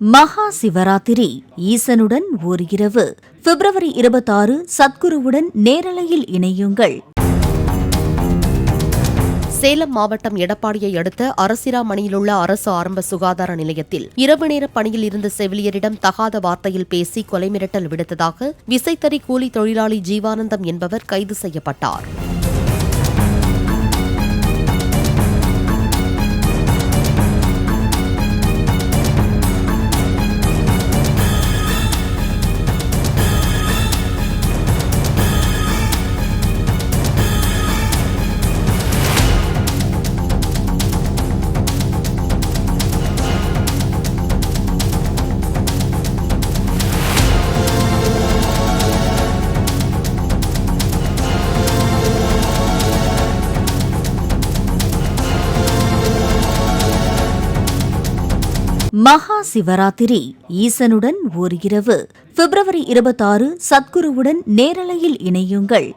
மகா சிவராத்திரி ஈசனுடன் ஓர் இரவு பிப்ரவரி 26 சத்குருவுடன் நேரலையில் இணையுங்கள். சேலம் மாவட்டம் எடப்பாடியை அடுத்த அரசிராமணியிலுள்ள அரசு ஆரம்ப சுகாதார நிலையத்தில் இரவு நேர பணியில் இருந்த செவிலியரிடம் தகாத வார்த்தையில் பேசி கொலை மிரட்டல் விடுத்ததாக விசைத்தறி கூலி தொழிலாளி ஜீவானந்தம் என்பவர் கைது செய்யப்பட்டார். மகா சிவராத்திரி ஈசனுடன் ஓர் இரவு பிப்ரவரி 26 சத்குருவுடன் நேரலையில் இணையுங்கள்.